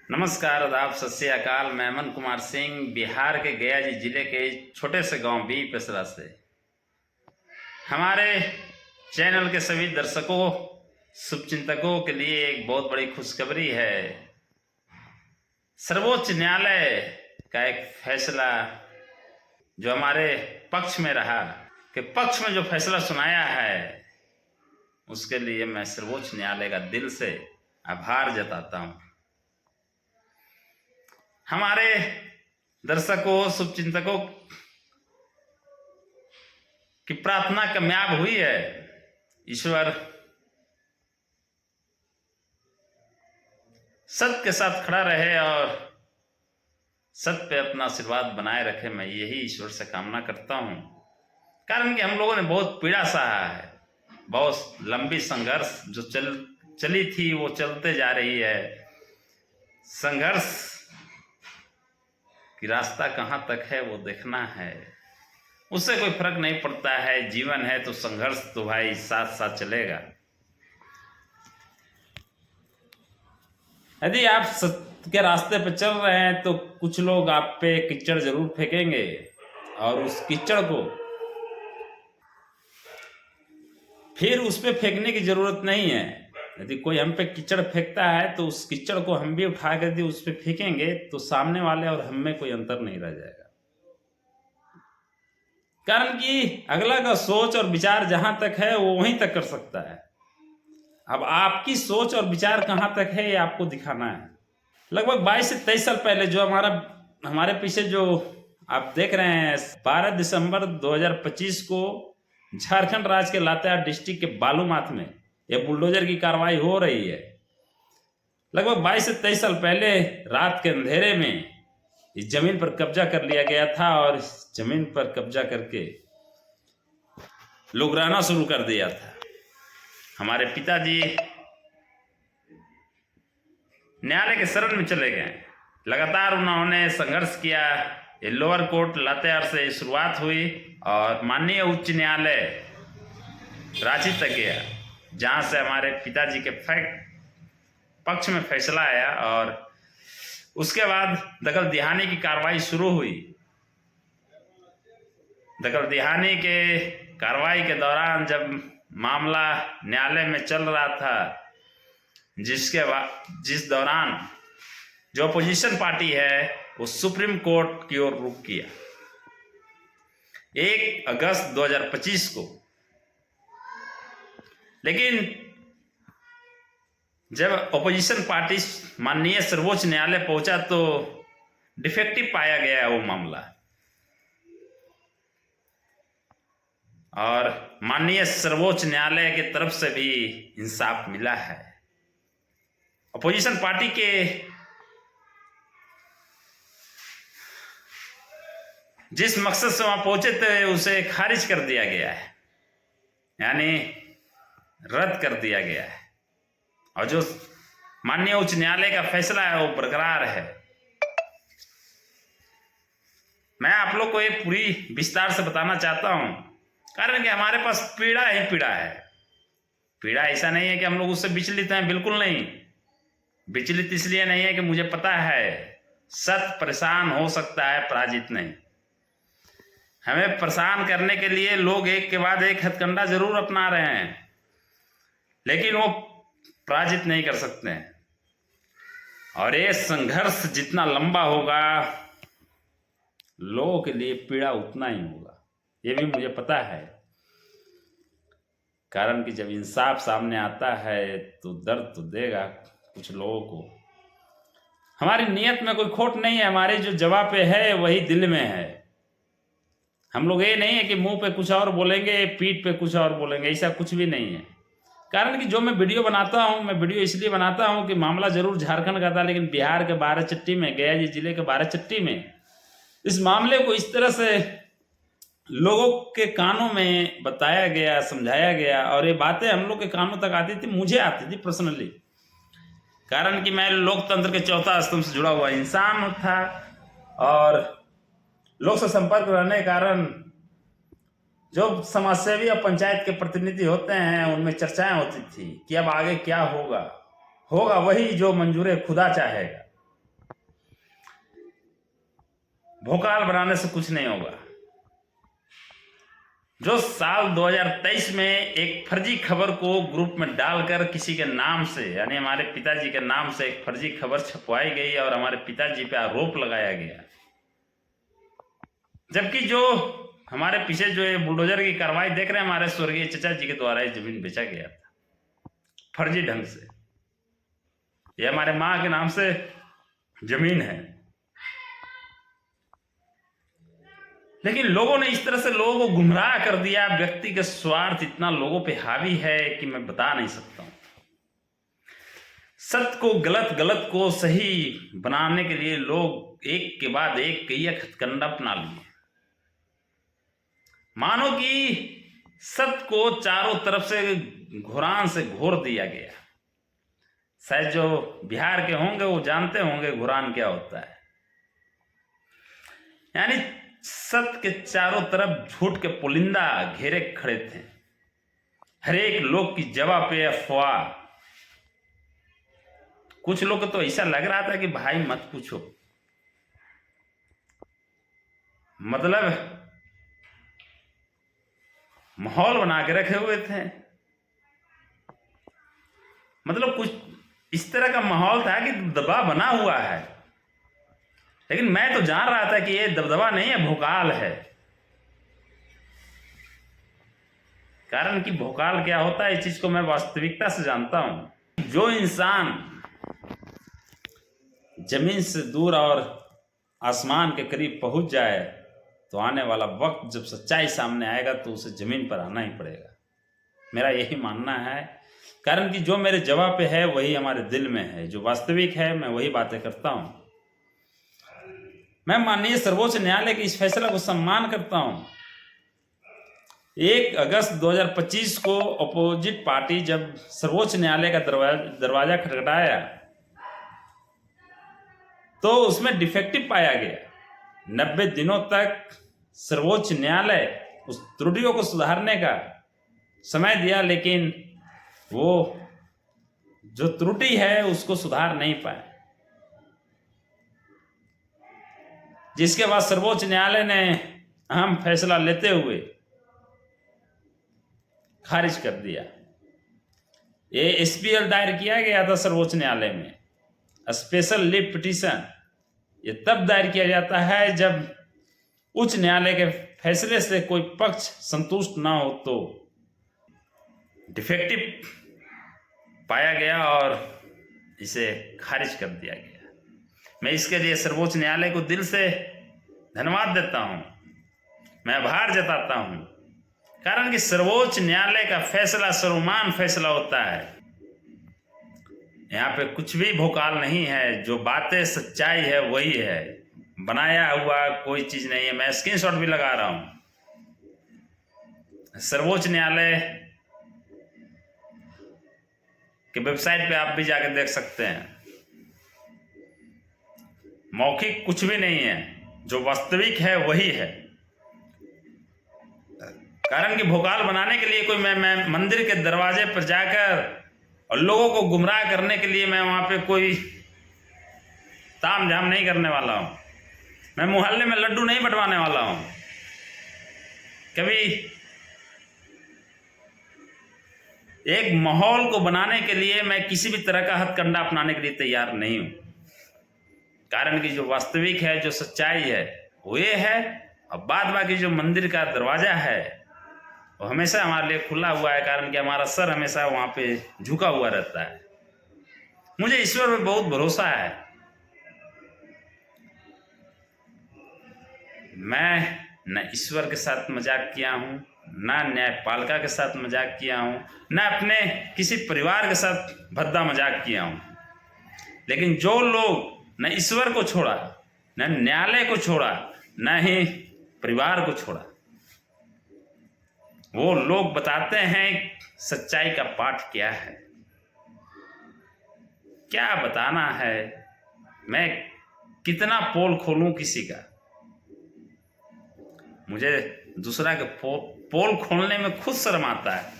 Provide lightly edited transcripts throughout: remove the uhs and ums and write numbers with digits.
नमस्कार, आदाब, सत श्री अकाल। मैं अमन कुमार सिंह बिहार के गया जिले के छोटे से गांव बी पेसरा से हमारे चैनल के सभी दर्शकों शुभचिंतकों के लिए एक बहुत बड़ी खुशखबरी है। सर्वोच्च न्यायालय का एक फैसला जो हमारे पक्ष में रहा कि पक्ष में जो फैसला सुनाया है उसके लिए मैं सर्वोच्च न्यायालय का दिल से आभार जताता हूँ। हमारे दर्शकों शुभचिंतकों की प्रार्थना कामयाब हुई है। ईश्वर सत्य के साथ खड़ा रहे और सत्य पे अपना आशीर्वाद बनाए रखे, मैं यही ईश्वर से कामना करता हूँ। कारण कि हम लोगों ने बहुत पीड़ा सहा है, बहुत लंबी संघर्ष जो चली थी वो चलते जा रही है। संघर्ष कि रास्ता कहाँ तक है वो देखना है, उससे कोई फर्क नहीं पड़ता है। जीवन है तो संघर्ष तो भाई साथ साथ चलेगा। यदि आप सत्य के रास्ते पे चल रहे हैं तो कुछ लोग आप पे कीचड़ जरूर फेंकेंगे और उस कीचड़ को फिर उस पे फेंकने की जरूरत नहीं है। यदि कोई हम पे कीचड़ फेंकता है तो उस कीचड़ को हम भी उठा कर उस पे फेंकेंगे तो सामने वाले और हम में कोई अंतर नहीं रह जाएगा। कारण कि अगला का सोच और विचार जहां तक है वो वहीं तक कर सकता है। अब आपकी सोच और विचार कहां तक है ये आपको दिखाना है। लगभग 22 से 23 साल पहले जो हमारे पीछे जो आप देख रहे हैं, 12 दिसंबर 2025 को झारखंड राज्य के लातेहार डिस्ट्रिक्ट के बालूमाथ में यह बुलडोजर की कार्रवाई हो रही है। लगभग 22 से 23 साल पहले रात के अंधेरे में इस जमीन पर कब्जा कर लिया गया था और इस जमीन पर कब्जा करके लुगराना शुरू कर दिया था। हमारे पिताजी न्यायालय के शरण में चले गए। लगातार उन्होंने संघर्ष किया। ये लोअर कोर्ट लातेहार से शुरुआत हुई और माननीय उच्च न्यायालय रांची तक गया, जहां से हमारे पिताजी के पक्ष में फैसला आया और उसके बाद दखल दिहानी की कार्रवाई शुरू हुई। दखल दिहानी के कार्रवाई के दौरान जब मामला न्यायालय में चल रहा था, जिस दौरान जो अपोजिशन पार्टी है वो सुप्रीम कोर्ट की ओर रुख किया 1 अगस्त 2025 को। लेकिन जब अपोजिशन पार्टी माननीय सर्वोच्च न्यायालय पहुंचा तो डिफेक्टिव पाया गया वो मामला और माननीय सर्वोच्च न्यायालय की तरफ से भी इंसाफ मिला है। अपोजिशन पार्टी के जिस मकसद से वहां पहुंचे थे उसे खारिज कर दिया गया है, यानी रद्द कर दिया गया है और जो माननीय उच्च न्यायालय का फैसला है वो बरकरार है। मैं आप लोग को ये पूरी विस्तार से बताना चाहता हूं, कारण कि हमारे पास पीड़ा ही पीड़ा है। पीड़ा ऐसा नहीं है कि हम लोग उससे विचलित हैं, बिल्कुल नहीं। विचलित इसलिए नहीं है कि मुझे पता है सत्य परेशान हो सकता है, पराजित नहीं। हमें परेशान करने के लिए लोग एक के बाद एक हथकंडा जरूर अपना रहे हैं, लेकिन वो पराजित नहीं कर सकते हैं। और ये संघर्ष जितना लंबा होगा लोगों के लिए पीड़ा उतना ही होगा, ये भी मुझे पता है। कारण कि जब इंसाफ सामने आता है तो दर्द तो देगा कुछ लोगों को। हमारी नीयत में कोई खोट नहीं है, हमारे जो जवाब पे है वही दिल में है। हम लोग ये नहीं है कि मुंह पे कुछ और बोलेंगे, पीठ पे कुछ और बोलेंगे, ऐसा कुछ भी नहीं है। कारण कि जो मैं वीडियो बनाता हूं, मैं वीडियो इसलिए बनाता हूं कि मामला जरूर झारखंड का था, लेकिन बिहार के बाराचट्टी में, गया जिले के बाराचट्टी में इस मामले को इस तरह से लोगों के कानों में बताया गया, समझाया गया और ये बातें हम लोग के कानों तक आती थी, मुझे आती थी पर्सनली। कारण कि मैं लोकतंत्र के चौथा स्तंभ से जुड़ा हुआ इंसान था और लोग से संपर्क रहने के कारण जो समाजसेवी और पंचायत के प्रतिनिधि होते हैं उनमें चर्चाएं होती थी कि अब आगे क्या होगा वही जो मंजूर खुदा चाहेगा। भोकाल बनाने से कुछ नहीं होगा। जो साल 2023 में एक फर्जी खबर को ग्रुप में डालकर किसी के नाम से, यानी हमारे पिताजी के नाम से एक फर्जी खबर छपवाई गई और हमारे पिताजी पे आरोप लगाया गया, जबकि जो हमारे पीछे जो ये बुलडोजर की कार्रवाई देख रहे हैं, हमारे स्वर्गीय चचा जी के द्वारा ये जमीन बेचा गया था फर्जी ढंग से। ये हमारे माँ के नाम से जमीन है, लेकिन लोगों ने इस तरह से लोगों को गुमराह कर दिया। व्यक्ति के स्वार्थ इतना लोगों पे हावी है कि मैं बता नहीं सकता हूं। सत्य को गलत, गलत को सही बनाने के लिए लोग एक के बाद एक कई हथकंडा अपना लिए। मानो कि सत्य को चारों तरफ से घुरान से घोर दिया गया। शायद जो बिहार के होंगे वो जानते होंगे घुरान क्या होता है। यानी सत्य के चारों तरफ झूठ के पुलिंदा घेरे खड़े थे। हर एक लोग की जगह पे अफवाह। कुछ लोग को तो ऐसा लग रहा था कि भाई मत पूछो, मतलब माहौल बना के रखे हुए थे। मतलब कुछ इस तरह का माहौल था कि दबदबा बना हुआ है, लेकिन मैं तो जान रहा था कि ये दबदबा नहीं है, भोकाल है। कारण कि भोकाल क्या होता है, इस चीज को मैं वास्तविकता से जानता हूं। जो इंसान जमीन से दूर और आसमान के करीब पहुंच जाए तो आने वाला वक्त जब सच्चाई सामने आएगा तो उसे जमीन पर आना ही पड़ेगा। मेरा यही मानना है। कारण कि जो मेरे जवाब पे है वही हमारे दिल में है, जो वास्तविक है मैं वही बातें करता हूं। मैं माननीय सर्वोच्च न्यायालय के इस फैसला को सम्मान करता हूं। 1 अगस्त 2025 को अपोजिट पार्टी जब सर्वोच्च न्यायालय का दरवाजा खटखटाया तो उसमें डिफेक्टिव पाया गया। 90 दिनों तक सर्वोच्च न्यायालय उस त्रुटियों को सुधारने का समय दिया, लेकिन वो जो त्रुटि है उसको सुधार नहीं पाए, जिसके बाद सर्वोच्च न्यायालय ने अहम फैसला लेते हुए खारिज कर दिया। ये एसपीएल दायर किया गया था सर्वोच्च न्यायालय में, स्पेशल लीव पिटीशन। ये तब दायर किया जाता है जब उच्च न्यायालय के फैसले से कोई पक्ष संतुष्ट ना हो तो डिफेक्टिव पाया गया और इसे खारिज कर दिया गया। मैं इसके लिए सर्वोच्च न्यायालय को दिल से धन्यवाद देता हूं, मैं आभार जताता हूं। कारण कि सर्वोच्च न्यायालय का फैसला सर्वमान्य फैसला होता है। यहाँ पे कुछ भी भोकाल नहीं है, जो बातें सच्चाई है वही है, बनाया हुआ कोई चीज नहीं है। मैं स्क्रीनशॉट भी लगा रहा हूं। सर्वोच्च न्यायालय के वेबसाइट पे आप भी जाकर देख सकते हैं। मौखिक कुछ भी नहीं है, जो वास्तविक है वही है। कारण कि भोकाल बनाने के लिए कोई मैं मंदिर के दरवाजे पर जाकर और लोगों को गुमराह करने के लिए मैं वहां पे कोई ताम झाम नहीं करने वाला हूं। मैं मोहल्ले में लड्डू नहीं बंटवाने वाला हूं। कभी एक माहौल को बनाने के लिए मैं किसी भी तरह का हथकंडा अपनाने के लिए तैयार नहीं हूं। कारण कि जो वास्तविक है, जो सच्चाई है वो ये है। अब बाद बाकी जो मंदिर का दरवाजा है वो हमेशा हमारे लिए खुला हुआ है। कारण कि हमारा सर हमेशा वहां पे झुका हुआ रहता है। मुझे ईश्वर पे बहुत भरोसा है। मैं न ईश्वर के साथ मजाक किया हूं, ना न्यायपालिका के साथ मजाक किया हूं, ना अपने किसी परिवार के साथ भद्दा मजाक किया हूं। लेकिन जो लोग न ईश्वर को छोड़ा, न न्यायालय को छोड़ा, न ही परिवार को छोड़ा, वो लोग बताते हैं सच्चाई का पाठ क्या है। क्या बताना है, मैं कितना पोल खोलूं किसी का। मुझे दूसरा के पोल खोलने में खुद शर्म आता है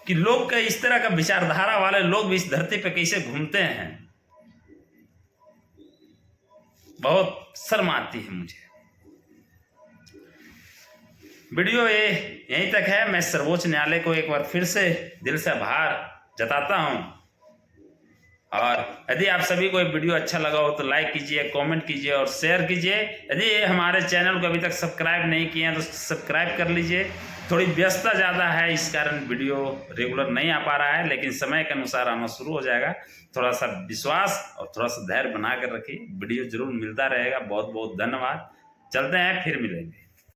कि लोग का इस तरह का विचारधारा वाले लोग भी इस धरती पे कैसे घूमते हैं। बहुत शर्म आती है मुझे। वीडियो ये यहीं तक है। मैं सर्वोच्च न्यायालय को एक बार फिर से दिल से आभार जताता हूं। और यदि आप सभी को ये वीडियो अच्छा लगा हो तो लाइक कीजिए, कमेंट कीजिए और शेयर कीजिए। यदि हमारे चैनल को अभी तक सब्सक्राइब नहीं किए हैं तो सब्सक्राइब कर लीजिए। थोड़ी व्यस्तता ज़्यादा है, इस कारण वीडियो रेगुलर नहीं आ पा रहा है, लेकिन समय के अनुसार आना शुरू हो जाएगा। थोड़ा सा विश्वास और थोड़ा सा धैर्य बना कर रखिए, वीडियो जरूर मिलता रहेगा। बहुत बहुत धन्यवाद। चलते हैं, फिर मिलेंगे।